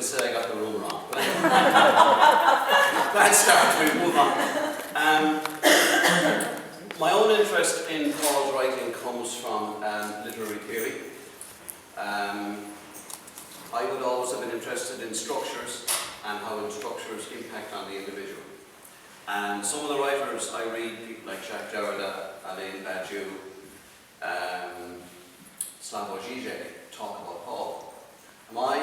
they'll say I got the room wrong. Bad start, we move on. My own interest in Paul's writing comes from literary theory. I would always have been interested in structures and how structures impact on the individual. And some of the writers I read, people like Jacques Derrida, Alain Badiou, Slavoj Žižek, talk about Paul. My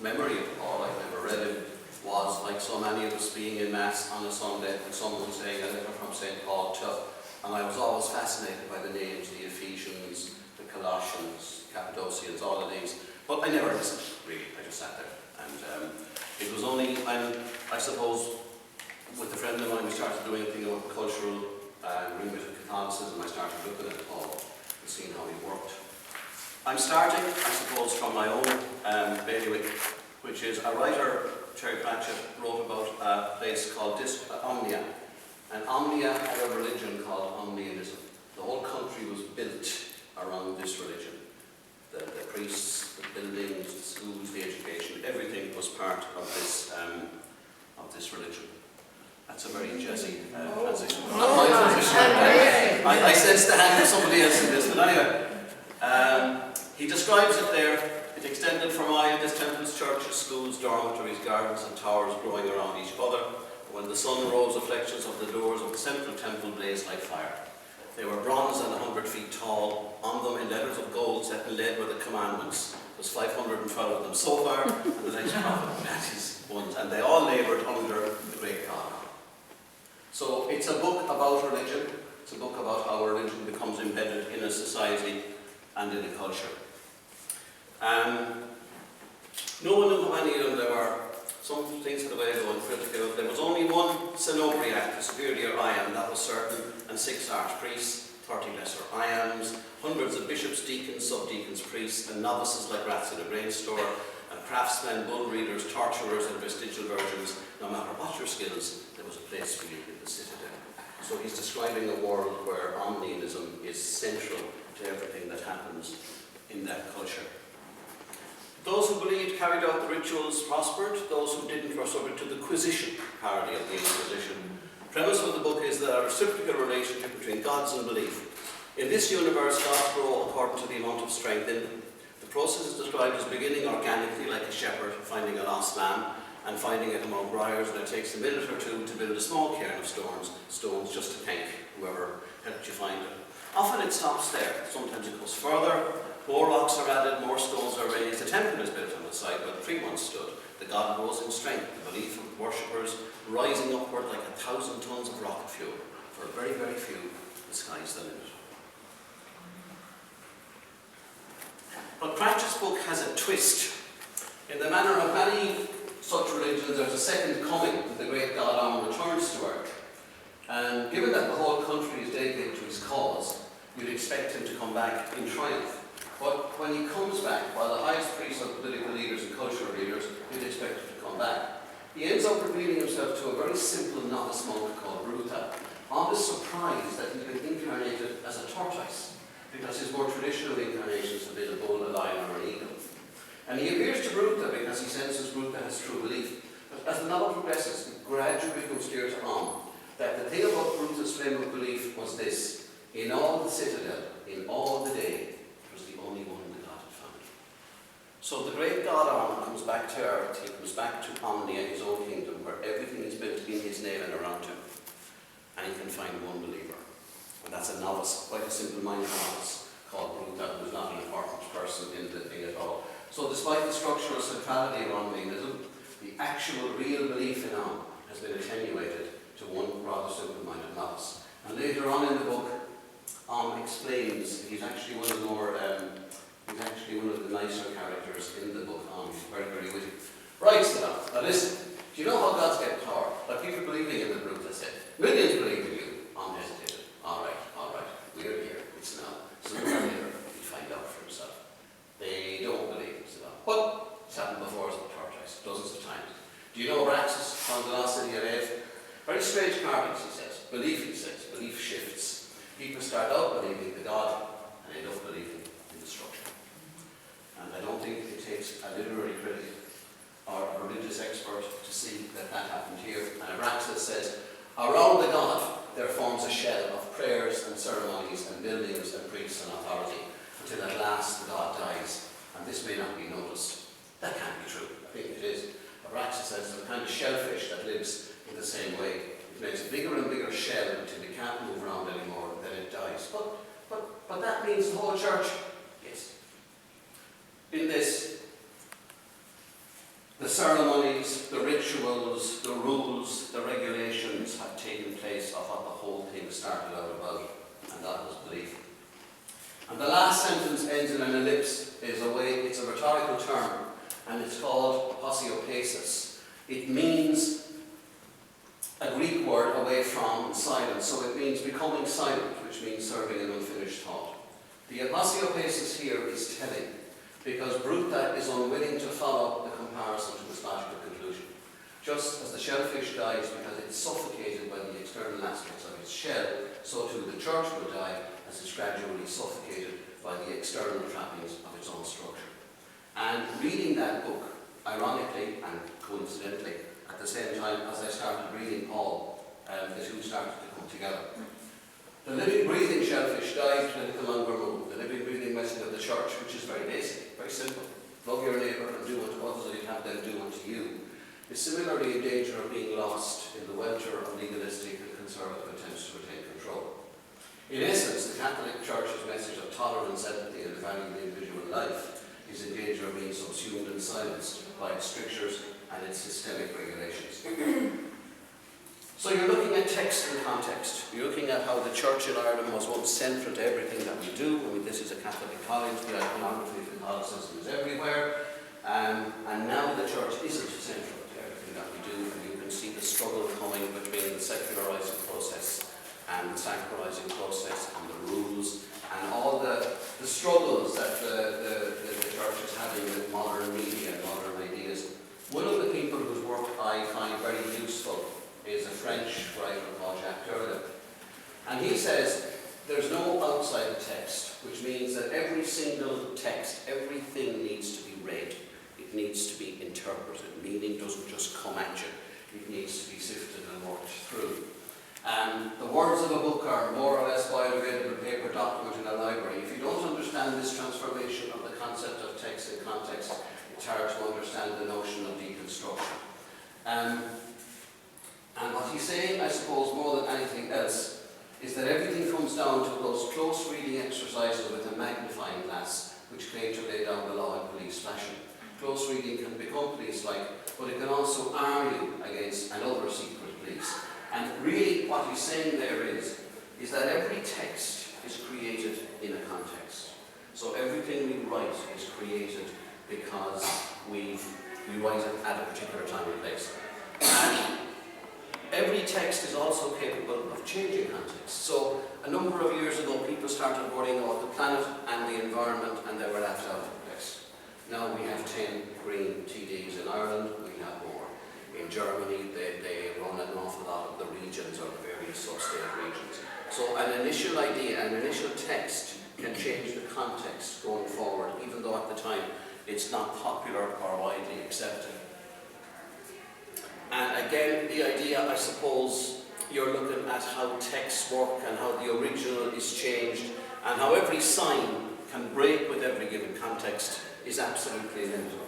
memory of Paul, I've never read him, was like so many of us being in Mass on a Sunday and someone saying a letter from St. Paul to, and I was always fascinated by the names, the Ephesians, the Colossians, Cappadocians, all of these. But I never listened, really. I just sat there. And it was only, I suppose, with a friend of mine, we started doing a thing about cultural remit of Catholicism. I started looking at Paul and seeing how he worked. I'm starting, I suppose, from my own bailiwick, which is a writer, Terry Pratchett, wrote about a place called Omnia. And Omnia had a religion called Omnianism. The whole country was built around this religion. The priests, the buildings, the schools, the education, everything was part of this religion. That's a very jazzy transition. Not my transition. I sense the hand of somebody else in this, but anyway. He describes it there. It extended from this temples, churches, schools, dormitories, gardens and towers growing around each other. When the sun rose, reflections of the doors of the central temple blazed like fire. They were bronze and 100 feet tall. On them, in letters of gold, set in lead, were the commandments. There's 512 of them so far, and the next prophet that is ones, and they all laboured under the great God. So it's a book about religion. It's a book about how religion becomes embedded in a society and in a culture. No one knew how many of them there were. Some things had a way of going critical. There was only one Synobriac, the superior iam, that was certain, and 6 archpriests, 30 lesser iams, hundreds of bishops, deacons, subdeacons, priests, and novices like rats in a grain store, and craftsmen, bull readers, torturers, and vestigial virgins. No matter what your skills, there was a place for you in the citadel. So he's describing a world where Omnianism is central to everything that happens in that culture. Those who believed carried out the rituals prospered. Those who didn't were subject to the quisition, parody of the Inquisition. The premise of the book is that a reciprocal relationship between gods and belief. In this universe, gods grow according to the amount of strength in them. The process is described as beginning organically, like a shepherd finding a lost lamb and finding it among briars, and it takes a minute or two to build a small cairn of stones just to thank whoever helped you find it. Often it stops there. Sometimes it goes further. More rocks are added, more stones are raised. A temple is built on the site where the tree once stood. The god grows in strength. The belief of worshippers rising upward like 1,000 tons of rocket fuel. For very, very few, the sky's the limit. But Pratchett's book has a twist. In the manner of many such religions, there's a second coming that the great God Am returns to earth. And given that the whole country is dedicated to his cause, you'd expect him to come back in triumph. But when he comes back, while the highest priests are political leaders and cultural leaders, you'd expect him to come back. He ends up revealing himself to a very simple novice monk called Bruta, always surprised that he's been incarnated as a tortoise, because his more traditional incarnations have been a bull, a lion, or an eagle. And he appears to Bruta because he senses Bruta has true belief. But as the novel progresses, it gradually becomes clear to Am that the thing about Bruta's flame of belief was this: in all the citadel, in all the day, it was the only one the God had found. So the great God Am comes back to earth. He comes back to Omnia, his own kingdom, where everything is built in his name and around him. And he can find one believer. And that's a novice, quite a simple-minded novice, called Bruta, who's not an important person in the thing at all. So despite the structural centrality of Omnianism, the actual real belief in Am has been attenuated to one rather simple-minded novice. And later on in the book, Am explains he's actually one of the more, he's actually one of the nicer characters in the book. Am, he's very, very witty. Right, so now listen. Do you know how gods get power? Like people believing in the Bruta said. Millions believe in you. Am hesitated. All right, we're here. It's now. Sooner or later, he'll find out for himself. They don't believe, so. But it's happened before as a tortoise, dozens of times. Do you know Araxes found the lost city of Eve? Very strange carvings, he says. Belief, he says. Belief shifts. People start out believing the God and end up believing in the structure. And I don't think it takes a literary critic before the God, there forms a shell of prayers and ceremonies and buildings and priests and authority, until at last the God dies, and this may not be noticed. That can't be true. I think it is. But Ratchet says the kind of shellfish that lives in the same way. It makes a bigger and bigger shell until it can't move around anymore, then it dies. But that means the whole church? Yes. In this, the ceremonies, the rituals, the rules, the regulations have taken place of what the whole thing started out about, and that was belief. And the last sentence ends in an ellipse. It's a rhetorical term, and it's called aposiopesis. It means a Greek word, away from, silence. So it means becoming silent, which means serving an unfinished thought. The aposiopesis here is telling, because Bruta is unwilling to follow the comparison to its logical conclusion. Just as the shellfish dies because it's suffocated by the external aspects of its shell, so too the church will die as it's gradually suffocated by the external trappings of its own structure. And reading that book, ironically and coincidentally, at the same time as I started reading Paul, the two started to come together. The living, breathing shellfish died when it can no longer move. The living, breathing message of the church, which is very basic, very simple. Love your neighbour and do unto others as you'd have them do unto you, is similarly in danger of being lost in the welter of legalistic and conservative attempts to retain control. In essence, the Catholic Church's message of tolerance, empathy and the value of the individual life is in danger of being subsumed and silenced by its strictures and its systemic regulations. So you're looking at text and context. You're looking at how the Church in Ireland was once central to everything that we do. I mean, this is a Catholic college, the iconography of Catholicism is everywhere, and now the Church isn't central to everything that we do, and you can see the struggle coming between the secularizing process and the sacralizing process and the rules and all the struggles that the Church is having with modern media and modern ideas. One of the people whose work I find very useful is a French writer called Jacques Derrida. And he says there's no outside text, which means that every single text, everything needs to be read. It needs to be interpreted. Meaning doesn't just come at you. It needs to be sifted and worked through. The words of a book are more or less biodegradable paper document in a library. If you don't understand this transformation of the concept of text and context, it's hard to understand the notion of deconstruction. And what he's saying, I suppose, more than anything else, is that everything comes down to those close reading exercises with a magnifying glass, which claim to lay down the law in police fashion. Close reading can become police-like, but it can also arm you against another secret police. And really what he's saying there is that every text is created in a context. So everything we write is created because we write it at a particular time and place. And every text is also capable of changing context. So a number of years ago, people started worrying about the planet and the environment, and they were left out of the list. Now we have 10 green TDs in Ireland, we have more. In Germany, they run an awful lot of the regions or the various sub-state regions. So an initial idea, an initial text can change the context going forward, even though at the time it's not popular or widely accepted. And again, the idea, I suppose, you're looking at how texts work and how the original is changed and how every sign can break with every given context is absolutely inevitable.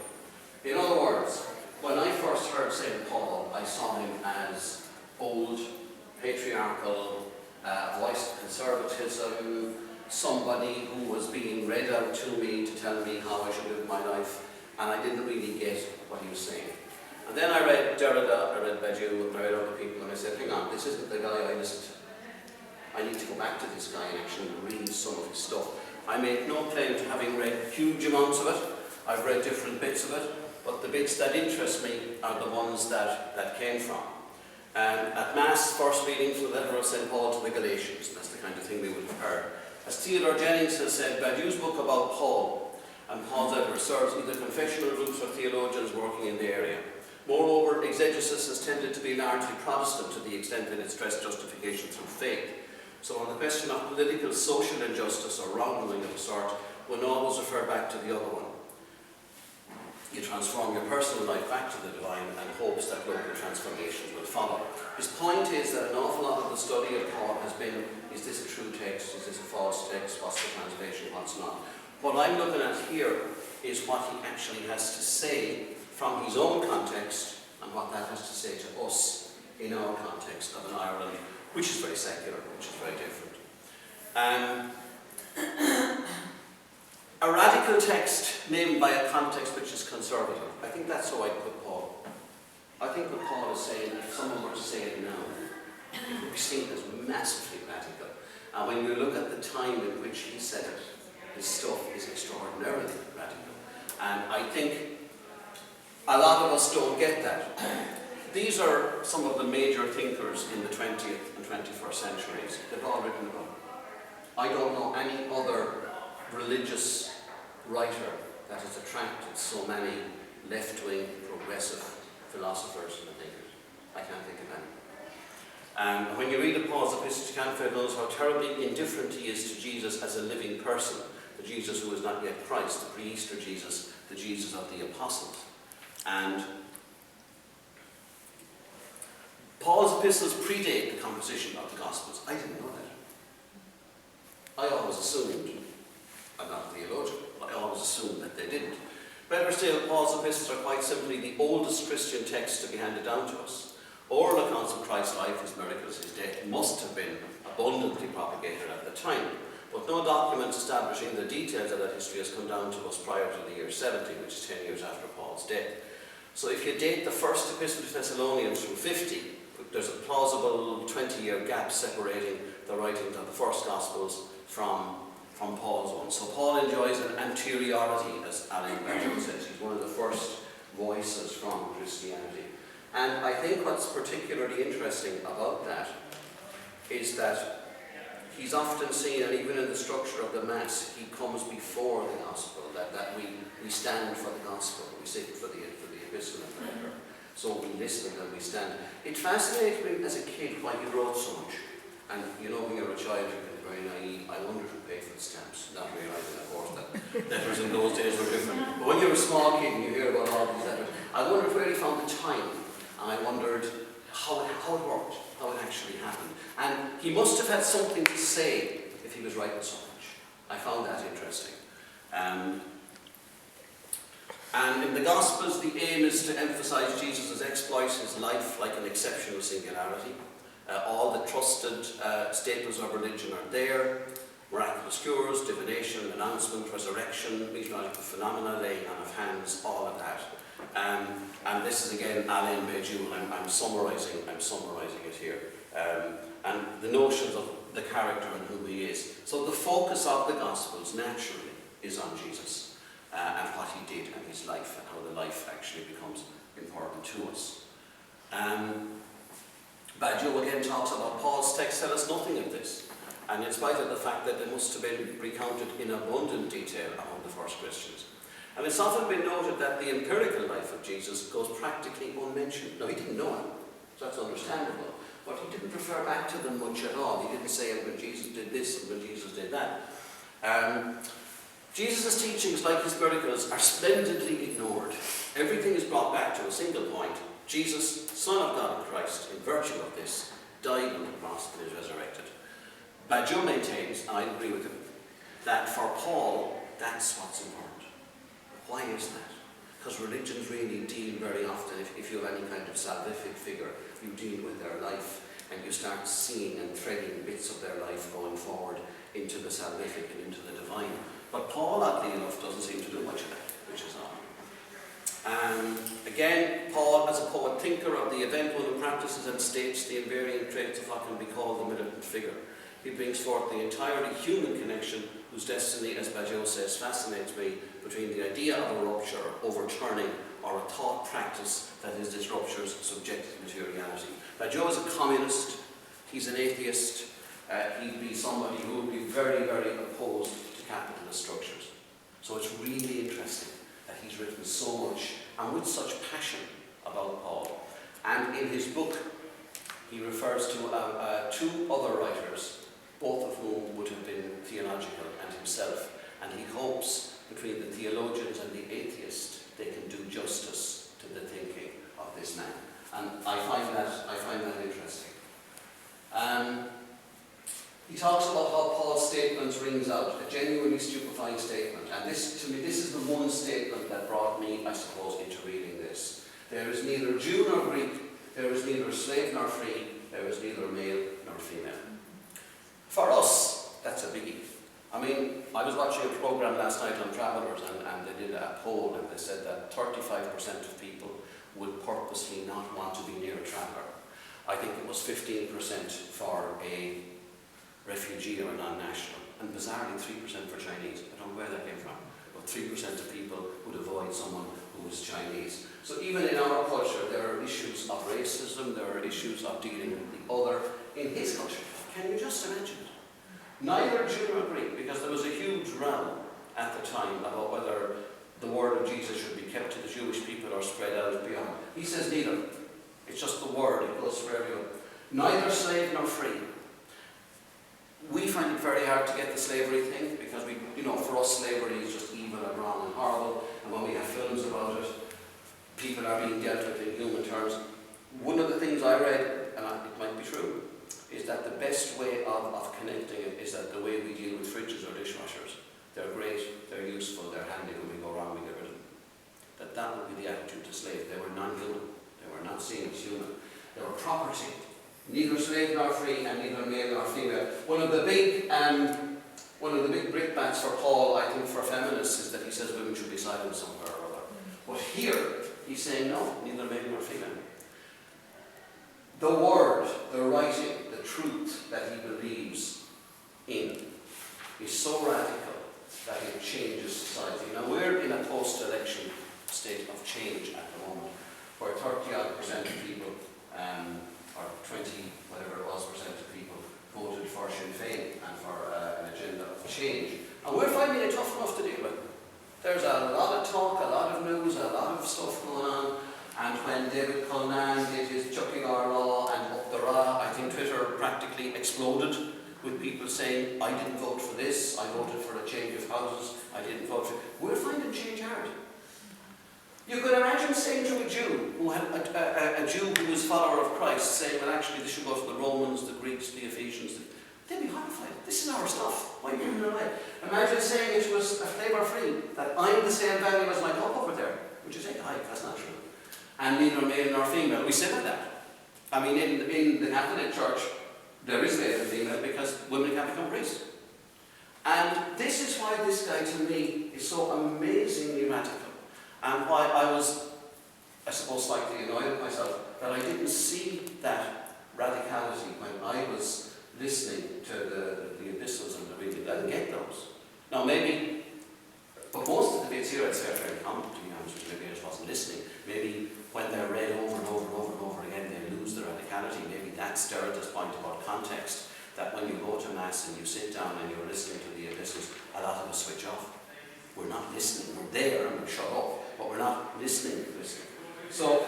In other words, when I first heard St. Paul, I saw him as old, patriarchal, voice of conservatism, somebody who was being read out to me to tell me how I should live my life, and I didn't really get what he was saying. And then I read Derrida, I read Badiou, I read other people, and I said, hang on, this isn't the guy I listened to. I need to go back to this guy and actually read some of his stuff. I make no claim to having read huge amounts of it. I've read different bits of it, but the bits that interest me are the ones that came from. At Mass, first reading from the letter of St. Paul to the Galatians, that's the kind of thing we would have heard. As Theodore Jennings has said, Badiou's book about Paul and Paul's letter serves either confessional groups or theologians working in the area. Moreover, exegesis has tended to be largely Protestant to the extent that it stressed justification through faith. So on the question of political, social injustice or wrongdoing of a sort, one always refer back to the other one. You transform your personal life back to the divine and hope hopes that local transformations will follow. His point is that an awful lot of the study of Paul has been, is this a true text, is this a false text, what's the translation, what's not. What I'm looking at here is what he actually has to say from his own context and what that has to say to us in our context of an Ireland which is very secular, which is very different. A radical text named by a context which is conservative. I think that's how I put Paul. I think what Paul is saying, if someone were to say it now, it would be seen as massively radical. And when you look at the time in which he said it, his stuff is extraordinarily radical. And I think a lot of us don't get that. These are some of the major thinkers in the 20th and 21st centuries. They've all written about it. I don't know any other religious writer that has attracted so many left-wing, progressive philosophers and thinkers. I can't think of any. And when you read the Paul's epistles, you can't fail to notice how terribly indifferent he is to Jesus as a living person, the Jesus who is not yet Christ, the pre-Easter Jesus, the Jesus of the apostles. And Paul's epistles predate the composition of the Gospels. I didn't know that. I always assumed, I'm not a theologian, but I always assumed that they didn't. Better still, Paul's epistles are quite simply the oldest Christian text to be handed down to us. Oral accounts of Christ's life, his miracles, his death must have been abundantly propagated at the time, but no document establishing the details of that history has come down to us prior to the year 70, which is 10 years after Paul's death. So if you date the first epistle to Thessalonians from 50, there's a plausible 20-year gap separating the writings of the first Gospels from Paul's one. So Paul enjoys an anteriority, as Alan Badger says. He's one of the first voices from Christianity. And I think what's particularly interesting about that is that he's often seen, and even in the structure of the Mass, he comes before the Gospel, that we stand for the Gospel, we sit for the epistle and prayer. So we listen and we stand. It fascinated me as a kid why he wrote so much. And you know, when you're a child, you can be very naive. I wonder who paid for the stamps, not realising, of course, that letters in those days were different. But when you're a small kid and you hear about all these letters, I wondered where he found the time. And I wondered how it worked, how it actually happened. And he must have had something to say if he was writing so much. I found that interesting. And in the Gospels, the aim is to emphasize Jesus' exploits, his life, like an exceptional singularity. All the trusted staples of religion are there. Miraculous cures, divination, announcement, resurrection, meteorological phenomena, laying on of hands, all of that. And this is again Alain Béjou, and I'm summarising it here. And the notions of the character and who he is. So the focus of the Gospels naturally is on Jesus. And what he did and his life, and how the life actually becomes important to us. Badjo again talks about Paul's text tell us nothing of this, and in spite of the fact that they must have been recounted in abundant detail among the first Christians. And it's often been noted that the empirical life of Jesus goes practically unmentioned. Now, he didn't know him, so that's understandable, but he didn't refer back to them much at all. He didn't say when Jesus did this and when Jesus did that. Jesus' teachings, like his miracles, are splendidly ignored. Everything is brought back to a single point. Jesus, Son of God and Christ, in virtue of this, died on the cross and is resurrected. Badjo maintains, and I agree with him, that for Paul, that's what's important. Why is that? Because religions really deal very often, if you have any kind of salvific figure, you deal with their life, and you start seeing and threading bits of their life going forward into the salvific and into the divine. But Paul, oddly enough, doesn't seem to do much of that, which is odd. Again, Paul, as a poet thinker of the event one who practices and states the invariant traits of what can be called the militant figure. He brings forth the entirely human connection whose destiny, as Badjo says, fascinates me, between the idea of a rupture, overturning, or a thought practice that is this rupture's subjective materiality. Badjo is a communist, he's an atheist, he'd be somebody who would be very, very opposed to capitalist structures. So it's really interesting that he's written so much and with such passion about Paul. And in his book, he refers to two other writers, both of whom would have been theological, and himself. And he hopes between the theologians and the atheists, they can do justice to the thinking of this man. And I find that interesting. He talks about how Paul's statement rings out, a genuinely stupefying statement. And this, to me, this is the one statement that brought me, I suppose, into reading this. There is neither Jew nor Greek, there is neither slave nor free, there is neither male nor female. For us, that's a biggie. I mean, I was watching a program last night on travellers, and they did a poll, and they said that 35% of people would purposely not want to be near a traveller. I think it was 15% for a refugee or a non-national, and bizarrely 3% for Chinese. I don't know where that came from, but 3% of people would avoid someone who was Chinese. So even in our culture, there are issues of racism, there are issues of dealing with the other. In his culture, can you just imagine it? Neither Jew nor Greek, because there was a huge row at the time about whether the word of Jesus should be kept to the Jewish people or spread out beyond. He says neither. It's just the word, it goes for everyone. Neither slave nor free. We find it very hard to get the slavery thing, because for us slavery is just evil and wrong and horrible, and when we have films about it, people are being dealt with in human terms. One of the things I read, and it might be true, is that the best way of connecting it is that the way we deal with fridges or dishwashers. They're great, they're useful, they're handy. When we go wrong, we get rid of them. That would be the attitude to slaves. They were non-human. They were not seen as human. They were property. Neither slave nor free, and neither male nor female. One of the big brickbats for Paul, I think, for feminists, is that he says women should be silent somewhere or other. But here, he's saying no, neither male nor female. The word, the writing, the truth that he believes in is so radical that it changes society. Now, we're in a post-election state of change at the moment, where 30-odd% of people, or 20, whatever it was, percent of people voted for Sinn Féin and for an agenda of change. And we're finding it tough enough to deal with. There's a lot of talk, a lot of news, a lot of stuff going on. And when David Cullinane did his chucking our law and up the Ra, I think Twitter practically exploded with people saying, I didn't vote for this, I voted for a change of houses, I didn't vote for it. We're finding change hard. You could imagine saying to a Jew, a Jew who was a follower of Christ, saying, well, actually, this should go to the Romans, the Greeks, the Ephesians. They'd be horrified. This is our stuff. Why are you giving it away? Imagine saying it was a flavour free, that I'm the same value as my cup over there. Would you say, that's not true? And neither male nor female. We say that. I mean, in the Catholic Church, there is male and female because women can become priests. And this is why this guy, to me, is so amazingly radical. And why I was, I suppose, slightly annoyed at myself that I didn't see that radicality when I was listening to the epistles and the reading. I didn't get those. Now, maybe, but most of the bits here I'd say are very common, to be honest with you. Maybe I just wasn't listening. Maybe when they're read over and over and over and over again, they lose their radicality. Maybe that's Derrita's point about context, that when you go to Mass and you sit down and you're listening to the epistles, a lot of us switch off. We're not listening. We're there and we shut up, but we're not listening. So,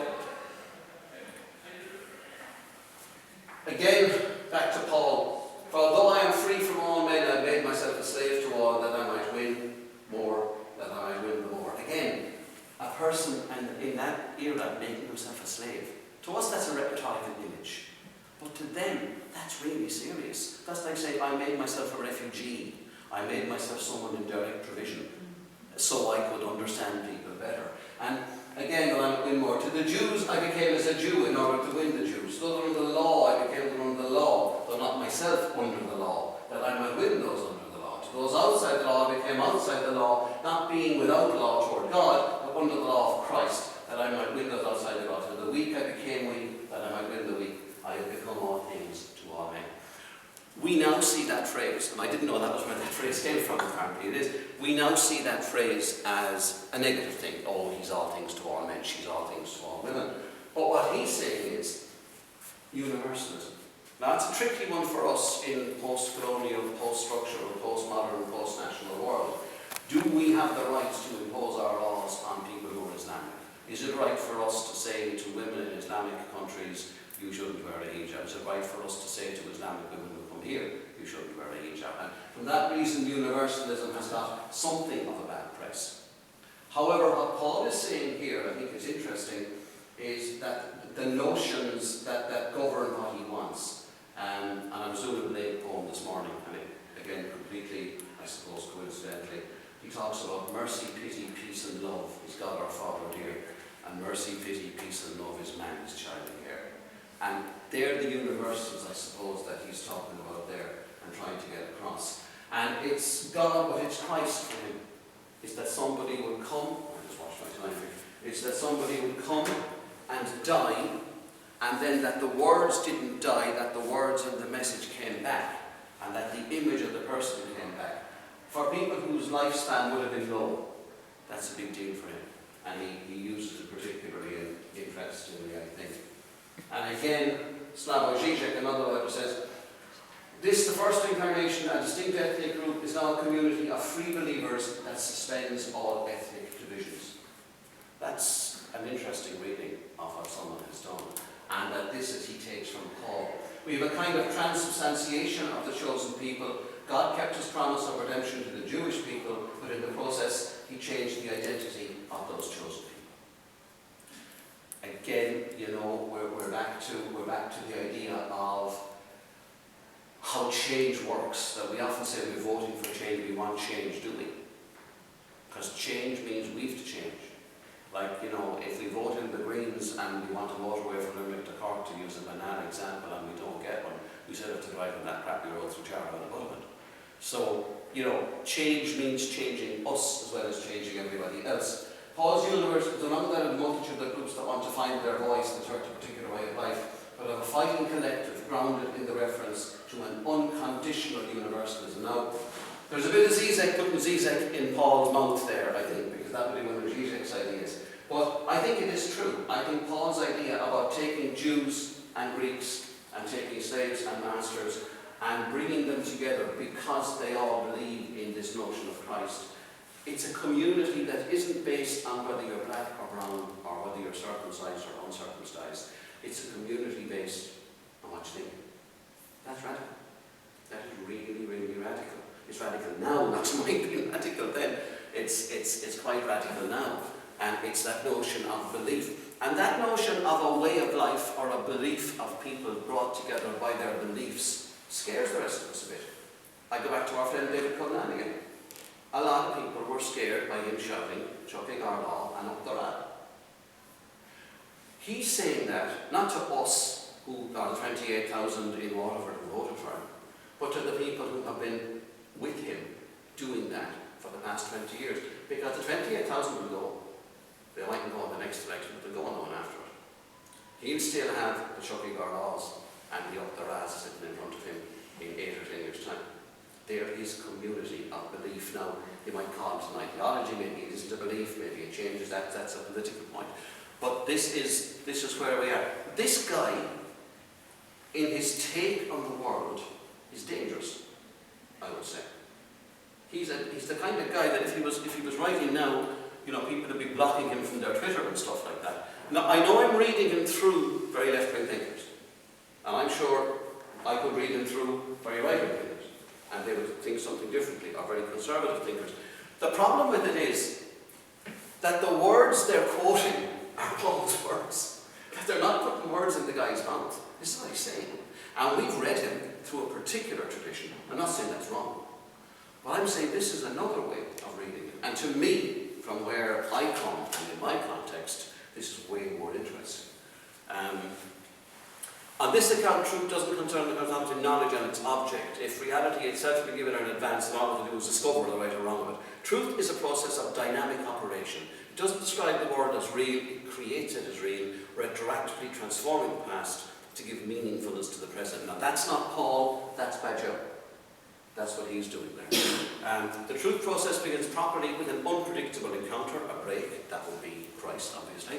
again, back to Paul. For although I am free from all men, I made myself a slave to all, that I might win more, that I might win the more. Again, a person, and in that era, making himself a slave. To us, that's a rhetorical image. But to them, that's really serious. That's like saying, I made myself a refugee. I made myself someone in direct provision, so I could understand people better. And again, that I might win more. To the Jews, I became as a Jew in order to win the Jews. To those under the law, I became under the law, though not myself under the law, that I might win those under the law. To those outside the law, I became outside the law, not being without law toward God, but under the law of Christ, that I might win those outside the law. To the weak, I became weak, that I might win the weak. I have become all things to all men. We now see that phrase, and I didn't know that was where that phrase came from, apparently it is. We now see that phrase as a negative thing. Oh, he's all things to all men, she's all things to all women. But what he's saying is universalism. Now, it's a tricky one for us in post-colonial, post-structural, post-modern, post-national world. Do we have the right to impose our laws on people who are Islamic? Is it right for us to say to women in Islamic countries, you shouldn't wear a hijab? Is it right for us to say to Islamic women who come here, you shouldn't wear a hijab? And for that reason, universalism has got something of a bad press. However, what Paul is saying here, I think is interesting, is that the notions that govern what he wants. And I was doing a late poem this morning, and again, completely, I suppose, coincidentally, he talks about mercy, pity, peace and love is God our Father dear, and mercy, pity, peace and love is man, his child and heir. And they're the universals, I suppose, that he's talking about there and trying to get across. And it's God, but it's Christ for him. It's that somebody would come, I just watched my time here, it's that somebody would come and die, and then that the words didn't die, that the words and the message came back, and that the image of the person came back. For people whose lifespan would have been low, that's a big deal for him. And he uses it particularly interestingly, I think. And again, Slavoj Žižek, another writer, says, this, the first incarnation, a distinct ethnic group, is now a community of free believers that suspends all ethnic divisions. That's an interesting reading of what someone has done. And that this, as he takes from Paul, we have a kind of transubstantiation of the chosen people. God kept his promise of redemption to the Jewish people, but in the process, he changed the identity of those chosen people. Again, you know, we're back to the idea of how change works. That we often say we're voting for change, we want change, do we? Because change means we have to change. Like, you know, if we vote in the Greens and we want a motorway from Limerick to Cork, to use a banal example, and we don't get one, we still have to drive on that crappy road through Jarrow and above it. So, you know, change means changing us as well as changing everybody else. Paul's universe is among that multitude of groups that want to find their voice and assert a particular way of life, but of a fighting collective grounded in the reference to an unconditional universalism. Now, there's a bit of Zizek putting Zizek in Paul's mouth there, I think, because that would be one of Zizek's ideas. But I think it is true. I think Paul's idea about taking Jews and Greeks and taking slaves and masters and bringing them together because they all believe in this notion of Christ. It's a community that isn't based on whether you're black or brown or whether you're circumcised or uncircumcised. It's a community based on what you think. That's radical. That is really, really radical. It's radical now, not to mind being radical then. It's quite radical now. And it's that notion of belief. And that notion of a way of life or a belief of people brought together by their beliefs scares the rest of us a bit. I go back to our friend David Cullen again. A lot of people were scared by him shouting, chucking our law and up the rat. He's saying that, not to us, who are the 28,000 in Waterford who voted for him, but to the people who have been with him doing that for the past 20 years. Because the 28,000 will go. They mightn't go on the next election, but they'll go on after it. He'll still have the chucking our laws and the up the ras sitting in front of him in 8 or 10 years' time. There is community of belief. Now, you might call it an ideology, maybe it isn't a belief, maybe it changes, that's a political point. But this is where we are. This guy, in his take on the world, is dangerous, I would say. He's the kind of guy that if he was writing now, you know, people would be blocking him from their Twitter and stuff like that. Now, I know I'm reading him through very left-wing thinkers, and I'm sure I could read him through very right-wing thinkers, and they would think something differently, or very conservative thinkers. The problem with it is that the words they're quoting are Paul's words. That they're not putting words in the guy's mouth. This is what he's saying. And we've read him through a particular tradition. I'm not saying that's wrong. But I'm saying this is another way of reading it. And to me, from where I come, and in my context, this is way more interesting. On this account, truth doesn't concern the concept of knowledge and its object. If reality itself be given in advance, then all we do is discover the right or wrong of it. Truth is a process of dynamic operation. It doesn't describe the world as real, it creates it as real, retroactively transforming the past to give meaningfulness to the present. Now that's not Paul, that's Badger. That's what he's doing there. The truth process begins properly with an unpredictable encounter, a break, that will be Christ obviously,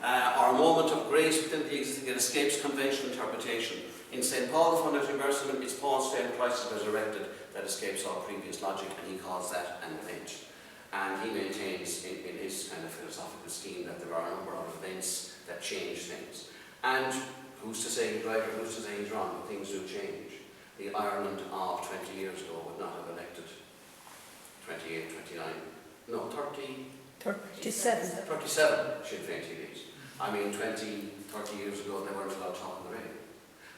or a moment of grace within the existing, it escapes conventional interpretation. In St. Paul, the founder of universalism, it's Paul's saying Christ is resurrected that escapes all previous logic, and he calls that an event. And he maintains in his kind of philosophical scheme that there are a number of events that change things. And who's to say he's right or who's to say he's wrong, but things do change. The Ireland of 20 years ago would not have elected 28, 29, no, 30... 37. 37 Sinn Féin TDs. I mean, 20, 30 years ago, they weren't allowed to talk on the radio.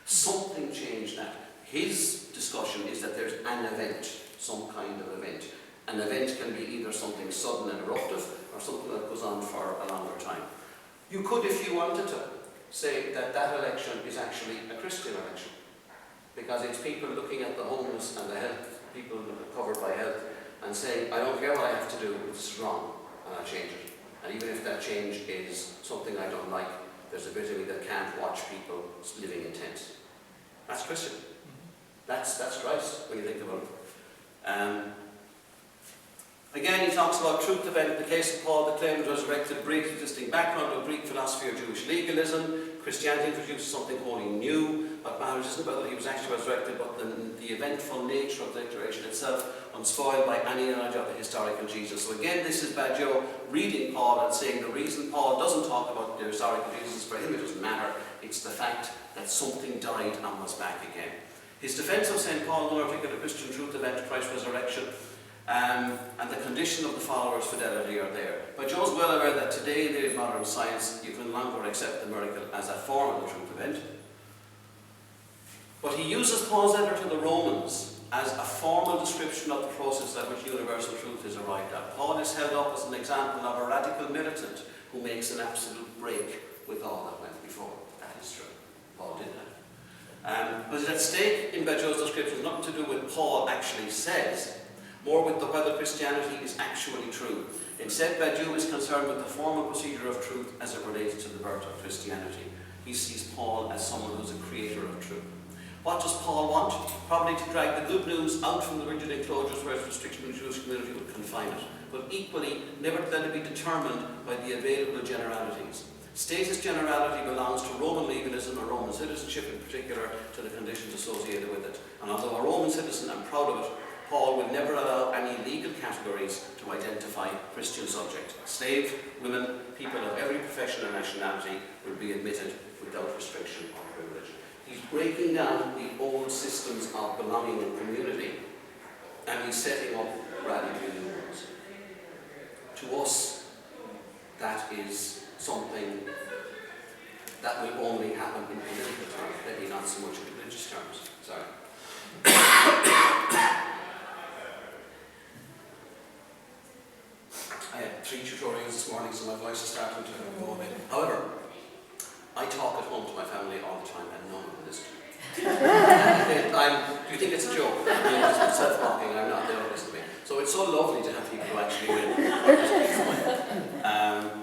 Something changed that. His discussion is that there's an event, some kind of event. An event can be either something sudden and eruptive, or something that goes on for a longer time. You could, if you wanted to, say that that election is actually a Christian election, because it's people looking at the homeless and the health, people covered by health, and saying, I don't care what I have to do, it's wrong, and I'll change it. And even if that change is something I don't like, there's a bit of me that can't watch people living in tents. That's Christian. That's Christ, when you think about it. Again, he talks about truth event. The case of Paul, the claim was resurrected, breaks existing background of Greek philosophy or Jewish legalism. Christianity introduces something wholly new. What matters isn't about that he was actually resurrected, but the eventful nature of the declaration itself, unspoiled by any knowledge of the historical Jesus. So again, this is Badjo reading Paul and saying the reason Paul doesn't talk about the historical Jesus, for him it doesn't matter. It's the fact that something died and was back again. His defense of St. Paul, one article, a Christian truth event, Christ's resurrection, and the condition of the followers' fidelity are there. But Joe's well aware that today in the age of modern science, you can no longer accept the miracle as a form of the truth event. But he uses Paul's letter to the Romans as a formal description of the process at which universal truth is arrived at. Paul is held up as an example of a radical militant who makes an absolute break with all that went before. That is true. Paul did that. But at stake in Badjo's description is nothing to do with what Paul actually says, more with whether Christianity is actually true. Instead, Badjo is concerned with the formal procedure of truth as it relates to the birth of Christianity. He sees Paul as someone who's a creator of truth. What does Paul want? Probably to drag the good news out from the rigid enclosures where its restriction in the Jewish community would confine it, but equally never to let it be determined by the available generalities. Status generality belongs to Roman legalism or Roman citizenship, in particular to the conditions associated with it. And although a Roman citizen and proud of it, Paul would never allow any legal categories to identify Christian subjects. Slaves, women, people of every profession and nationality will be admitted without restriction or privilege. He's breaking down the old systems of belonging and community, and he's setting up radically new ones. To us, that is something that will only happen in political terms, maybe not so much in religious terms. Sorry. I had 3 tutorials this morning, so my voice is starting to go away. However, I talk at home to my family all the time, and none of them listen to me. Do you think it's a joke? I'm self-mocking, I'm not, they don't listen to me. So it's so lovely to have people who actually will.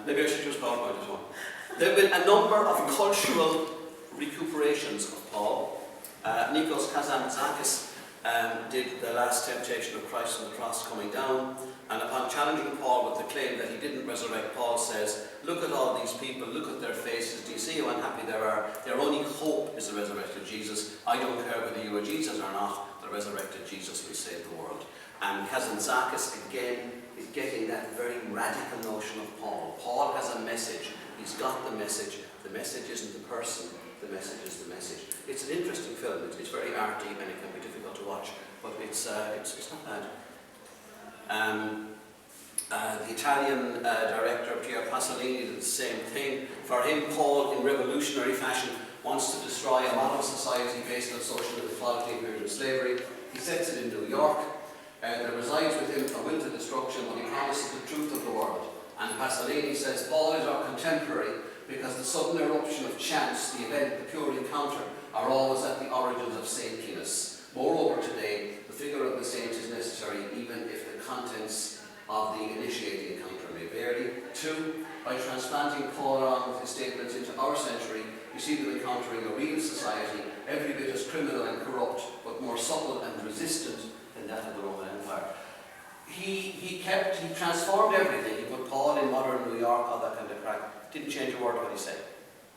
Maybe I should use PowerPoint as well. There have been a number of cultural recuperations of Paul. Nikos Kazantzakis did The Last Temptation of Christ on the Cross Coming Down, and upon challenging Paul with the claim that he didn't resurrect, Paul says, look at all these people, look at their faces, do you see how unhappy they are? Their only hope is the resurrected Jesus. I don't care whether you are Jesus or not, the resurrected Jesus will save the world. And Kazantzakis again is getting that very radical notion of Paul. Paul has a message, he's got the message isn't the person, the message is the message. It's an interesting film, it's very arty and it can be difficult to watch, but it's not bad. The Italian director Pier Pasolini did the same thing. For him, Paul, in revolutionary fashion, wants to destroy a model society based on social inequality and period of slavery. He sets it in New York. There resides with him a will to destruction, but he promises the truth of the world. And Pasolini says, Paul is our contemporary because the sudden eruption of chance, the event, the pure encounter, are always at the origins of saintliness. Moreover, today, the figure of the saint is necessary even if the contents of the initiating encounter may vary. 2, by transplanting Paul along with his statements into our century, you see them encountering a real society, every bit as criminal and corrupt, but more subtle and resistant than that of the Roman Empire. He transformed everything. He put Paul in modern New York, all that kind of crack. Didn't change a word of what he said.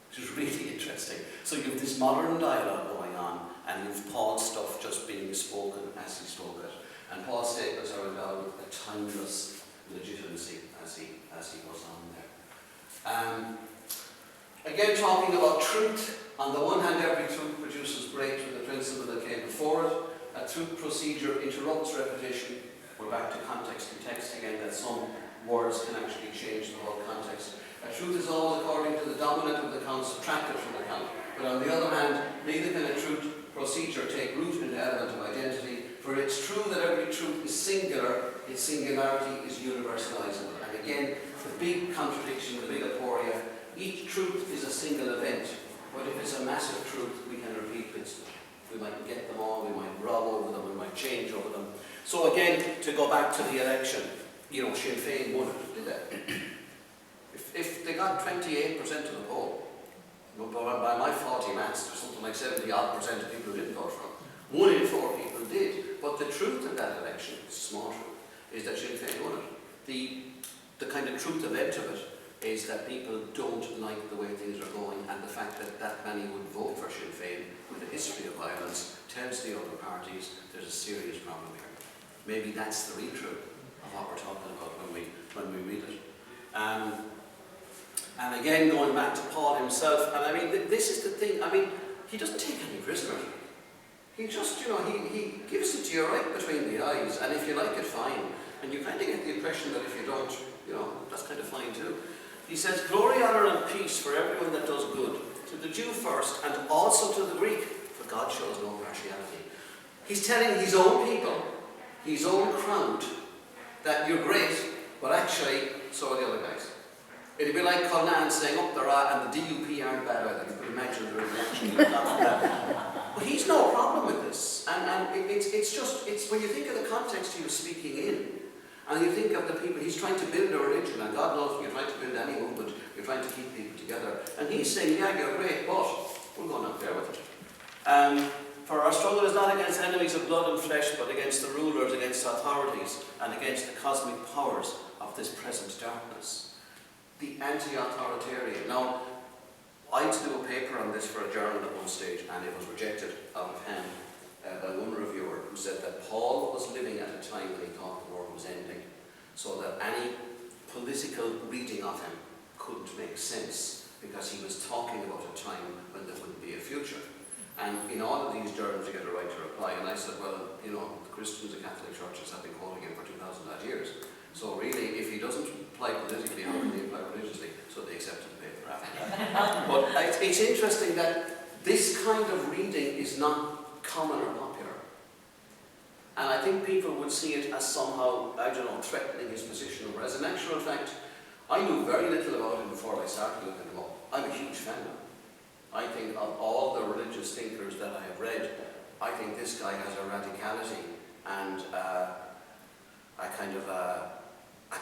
Which was really interesting. So you have this modern dialogue going on, and you have Paul's stuff just being spoken as he spoke it. And Paul's statements are endowed with a timeless legitimacy as he goes on there. Again, talking about truth. On the one hand, every truth produces breaks with the principle that came before it. A truth procedure interrupts repetition. We're back to context and text again, that some words can actually change the whole context. Truth is always according to the dominant of the count, subtracted from the count. But on the other hand, neither can a truth procedure take root in the element of identity, for it's true that every truth is singular, its singularity is universalizable. And again, the big contradiction, the big aporia, each truth is a single event, but if it's a massive truth, we can repeat bits of it. We might get them all, we might rob over them, we might change over them. So again, to go back to the election, you know, Sinn Féin won it, did they? If they got 28% of the poll, by my faulty maths, there's something like 70-odd% of people who didn't vote for him. 1 in 4 people did. But the truth of that election, small truth, is that Sinn Féin won it. The kind of truth event of it is that people don't like the way things are going, and the fact that that many would vote for Sinn Féin with a history of violence tells the other parties there's a serious problem here. Maybe that's the read through of what we're talking about when we read it. And again, going back to Paul himself, and I mean, this is the thing, I mean, he doesn't take any prisoners. He just, you know, he gives it to you right between the eyes, and if you like it, fine. And you kind of get the impression that if you don't, you know, that's kind of fine too. He says, glory, honour and peace for everyone that does good, to the Jew first, and also to the Greek, for God shows no partiality. He's telling his own people, his own crowd, that you're great, but actually, so are the other guys. It'd be like Colnan saying, up there and the DUP aren't bad either. You could imagine the reaction. But he's no problem with this. And it's when you think of the context he was speaking in, and you think of the people, he's trying to build a religion, and God knows when you're trying to build any movement, you're trying to keep people together. And he's saying, yeah, you're great, but we're going up there with it. For our struggle is not against enemies of blood and flesh, but against the rulers, against authorities, and against the cosmic powers of this present darkness. The anti-authoritarian. Now, I had to do a paper on this for a journal at one stage, and it was rejected out of hand by one reviewer who said that Paul was living at a time when he thought the war was ending, so that any political reading of him couldn't make sense, because he was talking about a time when there wouldn't be a future. And in all of these journals you get a right to reply, and I said, well, you know, the Christians and Catholic churches have been quoting him for 2,000 odd years. So really, if he doesn't apply politically, how can he apply religiously? So they accepted the paper after that. But it's interesting that this kind of reading is not common or popular. And I think people would see it as somehow, I don't know, threatening his position. Whereas in actual fact, I knew very little about him before I started looking him up. I'm a huge fan of him. I think of all the religious thinkers that I have read, I think this guy has a radicality and a kind of a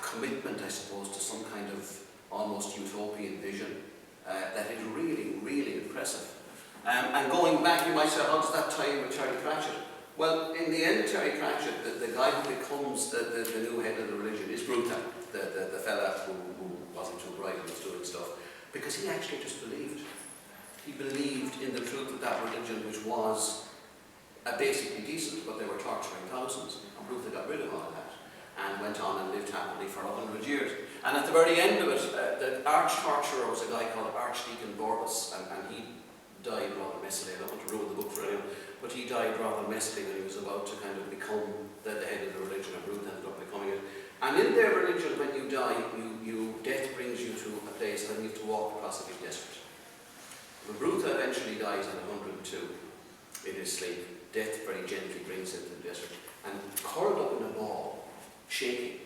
commitment, I suppose, to some kind of almost utopian vision that is really, really impressive. And going back, you might say, how does that tie in with Terry Pratchett? Well, in the end, Terry Pratchett, the guy who becomes the new head of the religion is Bruta, the fella who wasn't too bright and was doing stuff, because he actually just believed. He believed in the truth of that religion, which was basically decent, but they were torturing thousands. And Bruta got rid of all of that and went on and lived happily for 100 years. And at the very end of it, the arch-torturer was a guy called Archdeacon Borbas, and he died rather messily. I don't want to ruin the book for anyone, but he died rather messily when he was about to kind of become the head of the religion, and Bruta ended up becoming it. And in their religion, when you die, death brings you to a place, and you have to walk across a big desert. When Bruta eventually dies at 102 in his sleep, death very gently brings him to the desert, and curled up in a ball, shaking,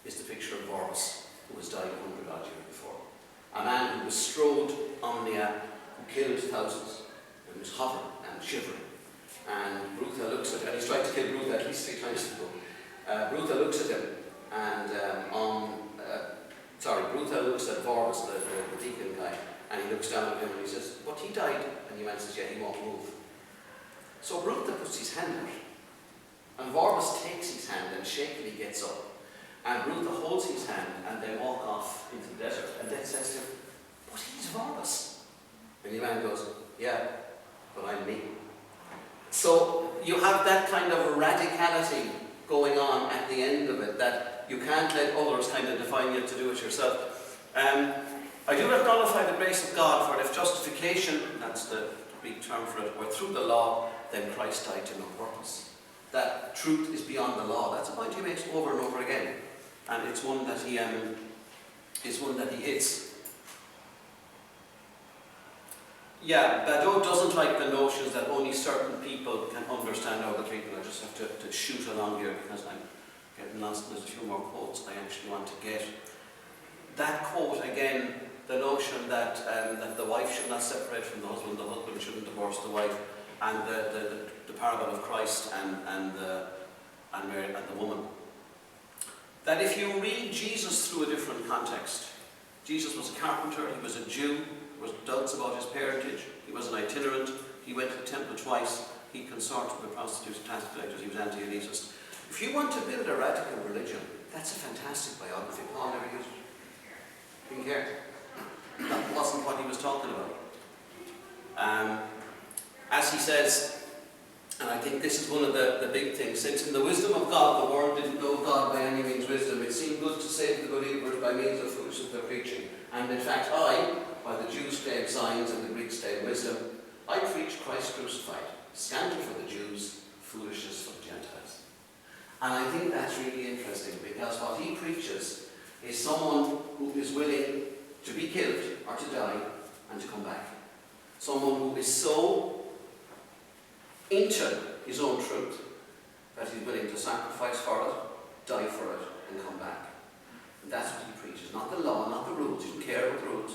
is the picture of Boris, who was died 100 odd years before. A man who was strode omnia, who killed thousands, and was hot and shivering. And Bruta looks at him, and he's tried to kill Bruta at least 3 times in the book. Bruta looks at him, and Bruta looks at Boris, the deacon guy, and he looks down at him and he says, but he died. And the man says, yeah, he won't move. So Bruta puts his hand out, and Vorbis takes his hand and shakily gets up. And Bruta holds his hand, and they walk off into the desert. And then says to him, but he's Vorbis. And the man goes, yeah, but I'm me. So you have that kind of radicality going on at the end of it, that you can't let others kind of define you to do it yourself. I do not nullify the grace of God, for if justification, that's the Greek term for it, were through the law, then Christ died to no purpose. That truth is beyond the law. That's a point he makes over and over again, and it's one that he hits. Yeah, Badeau doesn't like the notions that only certain people can understand other people. I just have to shoot along here because I'm getting lost. There's a few more quotes I actually want to get. That quote again, the notion that that the wife should not separate from the husband shouldn't divorce the wife, and the parable of Christ and Mary and the woman. That if you read Jesus through a different context, Jesus was a carpenter, he was a Jew, there was doubts about his parentage, he was an itinerant, he went to the temple twice, he consorted with prostitutes and tax collectors, he was anti-elitist. If you want to build a radical religion, that's a fantastic biography. Paul never used it. Didn't care. That wasn't what he was talking about. As he says, and I think this is one of the big things, since in the wisdom of God the world didn't know God by any means wisdom, it seemed good to save the believers by means of foolishness of their preaching. And in fact I, while the Jews claim signs and the Greeks claim wisdom, I preach Christ crucified, scandal for the Jews, foolishness for the Gentiles. And I think that's really interesting, because what he preaches is someone who is willing to be killed or to die and to come back. Someone who is so into his own truth that he's willing to sacrifice for it, die for it, and come back. And that's what he preaches. Not the law, not the rules. He doesn't care about the rules.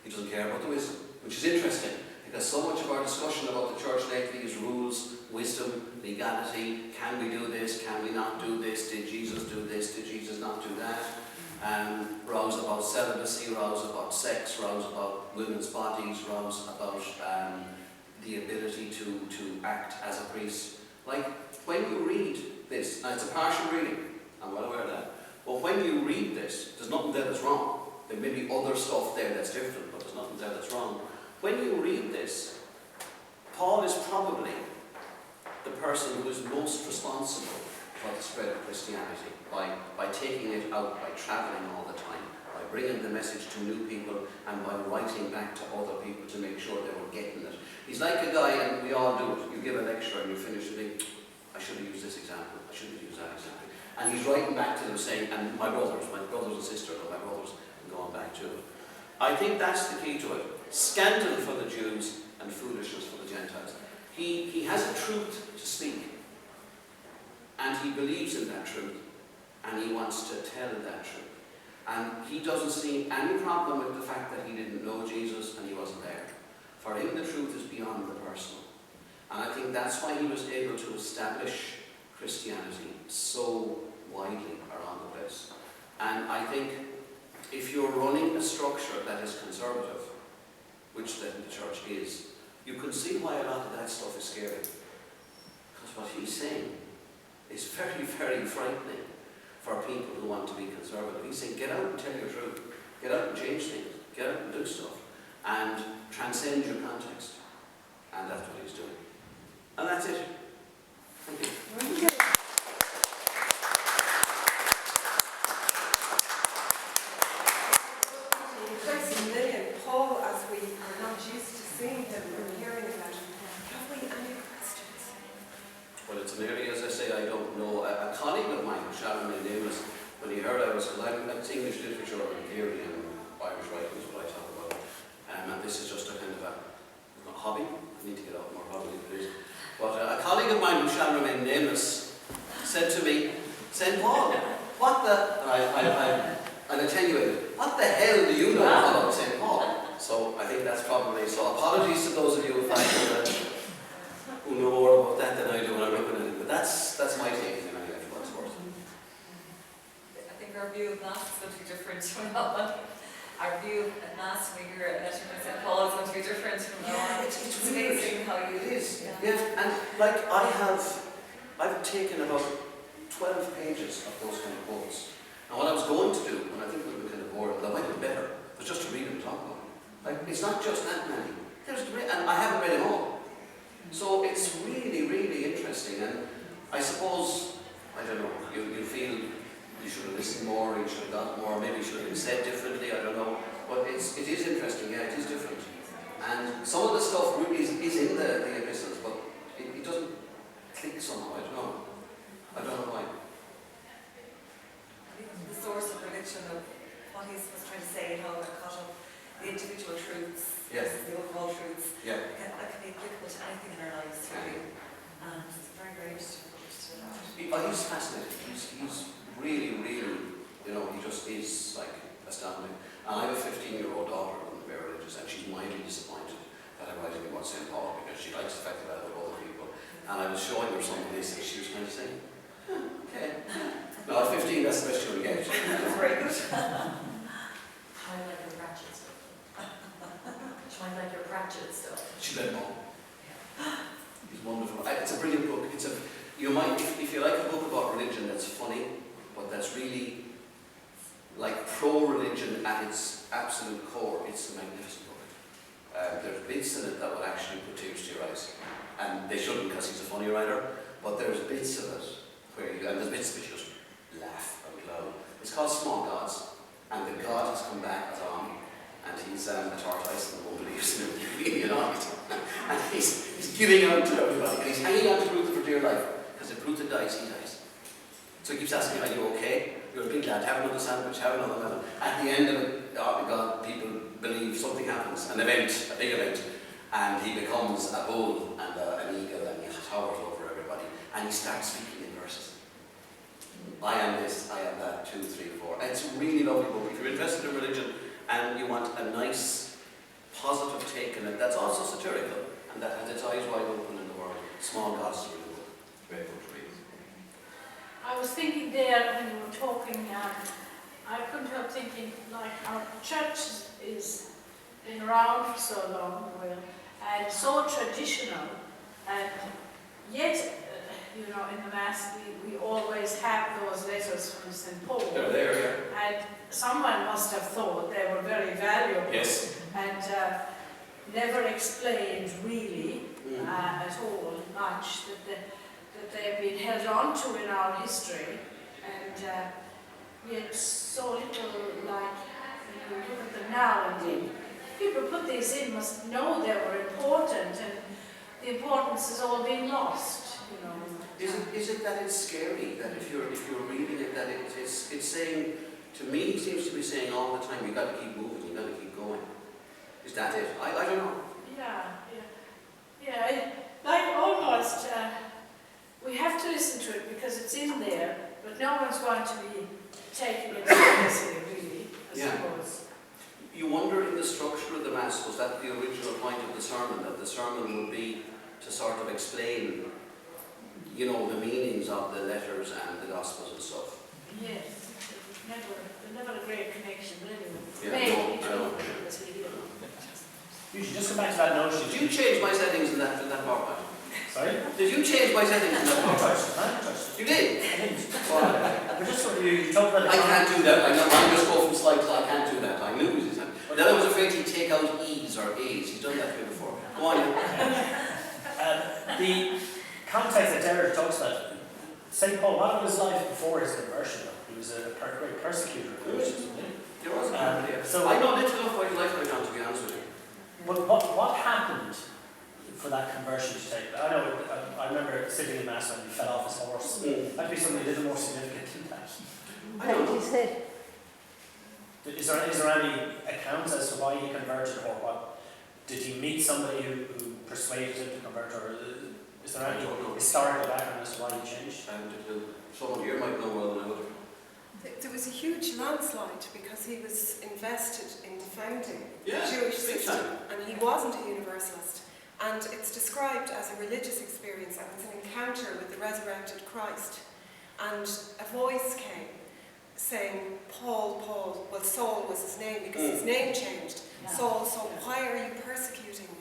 He doesn't care about the wisdom, which is interesting, because so much of our discussion about the church lately is rules, wisdom, legality. Can we do this? Can we not do this? Did Jesus do this? Did Jesus not do that? Rows about celibacy, rows about sex, rows about women's bodies, rows about the ability to act as a priest. Like, when you read this, and it's a partial reading, I'm well aware of that, but when you read this, there's nothing there that's wrong. There may be other stuff there that's different, but there's nothing there that's wrong. When you read this, Paul is probably the person who is most responsible for the spread of Christianity, by taking it out, by travelling all the time, by bringing the message to new people, and by writing back to other people to make sure they were getting it. He's like a guy, and we all do it. You give a lecture and you finish and think, I should have used this example, I should have used that example. And he's writing back to them saying, and my brothers and sisters, or my brothers, and going back to it. I think that's the key to it. Scandal for the Jews and foolishness for the Gentiles. He has a truth to speak, and he believes in that truth, and he wants to tell that truth. And he doesn't see any problem with the fact that he didn't know Jesus and he wasn't there. For him, the truth is beyond the personal. And I think that's why he was able to establish Christianity so widely around the place. And I think if you're running a structure that is conservative, which the church is, you can see why a lot of that stuff is scary. Because what he's saying is very, very frightening for people who want to be conservative. He's saying, get out and tell your truth. Get out and change things. Get out and do stuff. And transcend your context. And that's what he's doing. And that's it. Thank you. Thank you. Chris and Lillian, Paul, as we are not used to seeing him or hearing about him, have we any questions? Well, it's an area, as I say, I don't know. A colleague of mine, Sharon Nameless, when he heard I was, because I'm English literature and theory and Irish writing is what I talk about. And this is just a kind of a hobby. I need to get out more probably, please. But a colleague of mine who shall remain nameless said to me, St. Paul, what the, I'm attenuated, what the hell do you know about St. Paul? So I think that's probably, so apologies to those of you who know more about that than I do when I'm looking at it, but that's my take anyway, for what's worth. I think our view of Mass is going to be different from that one. Our view at Mass, when we hear a letter from St. Paul, is going to be different from that one. It's amazing how you... It is, yeah. And like I've taken about 12 pages of those kind of quotes. And what I was going to do, and I think it would have been kind of boring, that might have been better, was just to read them and talk about them. Like, it's not just that many. And I haven't read them all. So it's really, really interesting. And I suppose, I don't know, you feel you should have listened more, or you should have got more, maybe it should have been said differently, I don't know. But it is interesting, yeah, it is different. And some of the stuff really is in the epistles, but it doesn't click somehow, I don't know. I don't know why. The source of religion, of what he was trying to say, and how that caught up the individual truths Yeah. versus the overall truths. Yeah. Oh, he's fascinating. He's really, really, you know, he just is like astounding. And I have a 15-year-old daughter who's very religious, and she's mildly disappointed that I'm writing about St. Paul because she likes the fact that I love other people. And I was showing her some of this, and she was kind of saying, okay. No, at 15, that's the best you'll get. Very good. I like your Pratchett stuff. I like your Pratchett stuff. She read them all. It's wonderful. It's a brilliant book. You might, if you like a book about religion that's funny, but that's really like pro-religion at its absolute core, it's a magnificent book. There's bits in it that will actually put tears to your eyes. And they shouldn't because he's a funny writer, but there's bits of it where you, and there's bits which you just laugh out loud. It's called Small Gods, and the God has come back as Tom, and he's a tortoise and nobody believes in him, really annoyed. And he's giving out to everybody, and he's hanging on to Ruth for dear life, because if Ruth dies, he dies. So he keeps asking, are you okay? You're a big lad, have another sandwich, have another melon. At the end of it, oh my God, people believe something happens, an event, a big event, and he becomes a bull and an eagle, and he towers over everybody, and he starts speaking in verses. I am this, I am that, 2, 3, 4. And it's a really lovely book. If you're interested in religion and you want a nice, positive take on it, that's also satirical, and that has its eyes wide open in the world. Small Gods is a really good book. Great book to read. I was thinking there when you were talking, I couldn't help thinking, like, our church is been around for so long, and so traditional, and yet, you know, in the Mass we always have those letters from St. Paul. They're there, yeah. And someone must have thought they were very valuable. Yes. And never explained really at all much that they've been held on to in our history, and yet so little, like, when you look at them now, and the people who put these in must know they were important, and the importance has all been lost, you know. Is it that it's scary, that if you're reading it, that it's saying, to me, it seems to be saying all the time, you've got to keep moving, you've got to keep going. Is that it? I don't know. Yeah, like almost, we have to listen to it because it's in there, but no one's going to be taking it seriously, really, I suppose. You wonder in the structure of the Mass, was that the original point of the sermon, that the sermon would be to sort of explain, you know, the meanings of the letters and the Gospels and stuff? Yes, never a great connection, really. Yeah, Maybe, You should just go back to that notion. Did you change my settings in that PowerPoint? Sorry? Did you change my settings in that PowerPoint? You did? I didn't. Well, just what you talked about. I can't do that. I just go from slide to slide. I can't do that. I knew it was that. Then I was afraid he'd take out E's or A's. He's done that to me before. Go on. The context that Derek talks about, St. Paul, what was his life before his conversion? He was a great persecutor of Christians, wasn't he? There was So I know little enough about his life right now, to be honest with you. But what happened for that conversion to take? I know, I remember sitting in Mass when he fell off his horse. That'd be something a little more significant than that. I don't know. Is there any accounts as to why he converted, or what? Did he meet somebody who persuaded him to convert, or is there any historical background as to why he changed? Someone here might know well than I would. There was a huge landslide because he was invested in defending the Yeah, Jewish big system, time. and he wasn't a universalist. And it's described as a religious experience, and it's an encounter with the resurrected Christ. And a voice came saying, Paul, Paul, well, Saul was his name because his name changed. Saul, why are you persecuting me?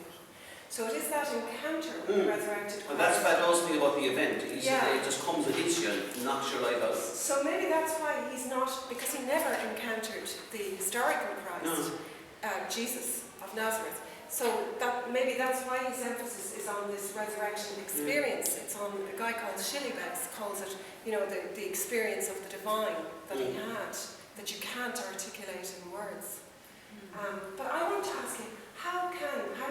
So it is that encounter with the resurrected Christ. And that's that does thing about the event. It just comes and hits you and knocks your life out. So maybe that's why he's not, because he never encountered the historical Christ, Jesus of Nazareth. So maybe that's why his emphasis is on this resurrection experience. It's on a guy called Shillybecks calls it, you know, the experience of the divine that he had, that you can't articulate in words. But I want to ask you, how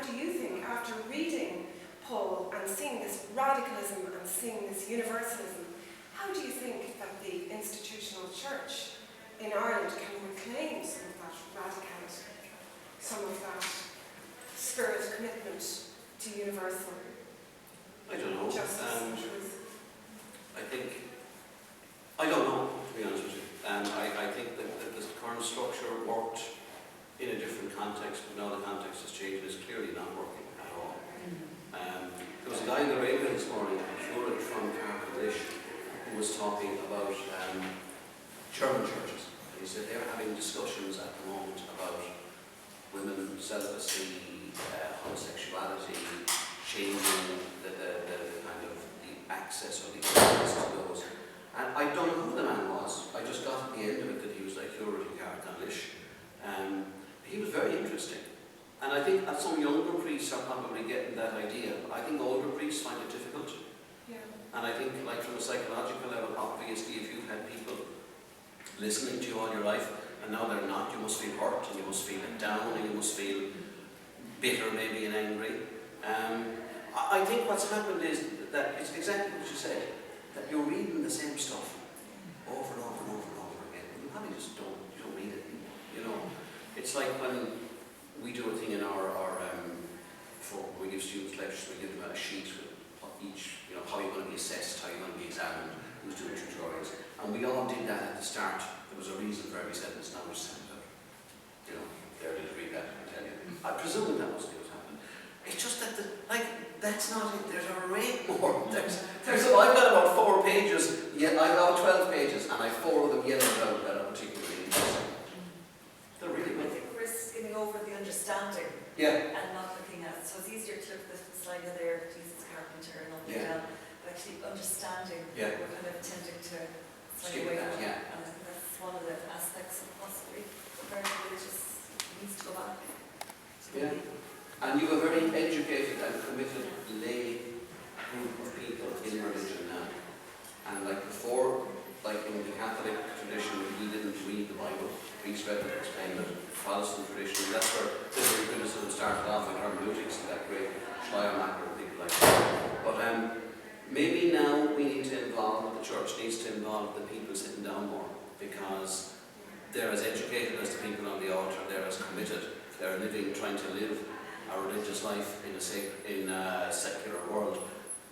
do you think, after reading Paul and seeing this radicalism and seeing this universalism, how do you think that the institutional church in Ireland can reclaim some of that radicality, some of that spirit commitment to universal I don't know. justice and truth? I think I don't know, to be honest with you. I think that the current structure worked in a different context, but now the context has changed and it's clearly not working at all. There was a guy in the radio this morning, Immaculate from Carrick, who was talking about German churches. And he said they're having discussions at the moment about women's celibacy, homosexuality, changing the kind of the access or the access to those. And I don't know who the man was. I just got at the end of it that he was like Hewlett and Carrick. He was very interesting. And I think that some younger priests are probably getting that idea. I think older priests find it difficult. Yeah. And I think, like from a psychological level, obviously, if you've had people listening to you all your life, and now they're not, you must feel hurt, and you must feel down, and you must feel bitter, maybe, and angry. I think what's happened is that it's exactly what you said, that you're reading the same stuff over and over and over and over again. You probably just don't read it, you know. It's like when we do a thing in our before we give students lectures, we give them a sheet with each, you know, how you're going to be assessed, how you're going to be examined, who's doing tutorials. And we all did that at the start. There was a reason for every sentence, now we're sent out. You know, there it is, read that and tell you. I presume that was what happened. It's just that, that's not it. There's a way more. I've got about 4 pages, I've got 12 pages, and I've 4 of them yellowed out that are particularly interesting. They're really I good. think we're skimming over the understanding and not looking at it. So it's easier to look at the slide there, Jesus Carpenter and all that, but actually understanding, we're kind of tending to slide away from it. And I think that's one of the aspects of possibly very religious needs to go back. And you have a very educated and committed lay group of people in religion now. And like before, like in the Catholic tradition, we didn't read the Bible. Priests read it, explained it. Protestant tradition, that's where literary criticism started off, like hermeneutics and that great Schleiermacher and people like that. But maybe now we need to involve, the church needs to involve the people sitting down more, because they're as educated as the people on the altar, they're as committed, they're trying to live a religious life in a secular world.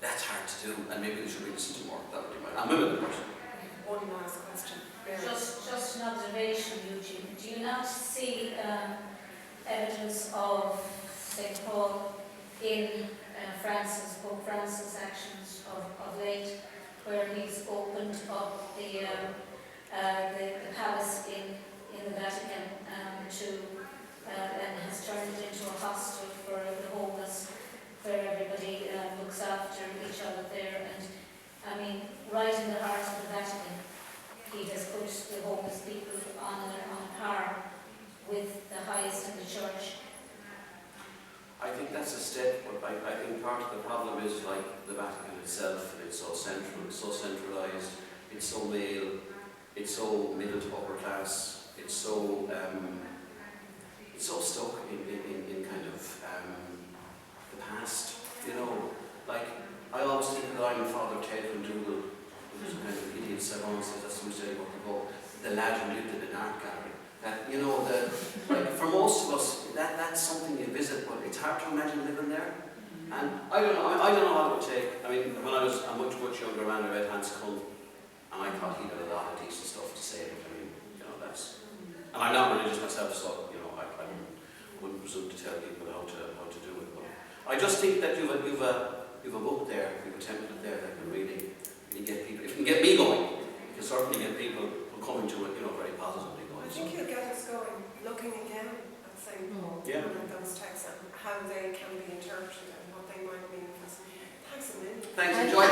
That's hard to do, and maybe we should be listening to more. That would be my women, of course. One last question. Just an observation, Eugene. Do you not see evidence of St. Paul in Pope Francis' actions of late, where he's opened up the palace in the Vatican and has turned it into a hostel for the homeless, where everybody looks after each other there. And I mean, right in the heart of the Vatican, he has put the homeless people on a par with the highest in the church. I think that's a step, but I think part of the problem is like the Vatican itself. It's so central, it's so centralized, it's so male, it's so middle to upper class, it's so stuck in kind of the past, you know. Like, I always think that I'm Father Ted from Dougal, who's a kind of idiot savant, that's who said what to go, the lad who lived in an art gallery. That, you know, like for most of us, that's something you visit, but it's hard to imagine living there. And I don't know what it would take. I mean, when I was a much younger man, I read Hans Kuhn, and I thought he had a lot of decent stuff to say. But I mean, you know, that's. And I'm not religious myself, so you know, I wouldn't presume to tell people how to do it. But I just think that you've a book there, you've a template there that can really get people. If you can get me going, you can certainly get people coming to it, you know, very positively going. I think you'll get us going, looking again at St. Paul and those texts and how they can be interpreted and what they might mean for us. Thanks a million. Thanks, enjoy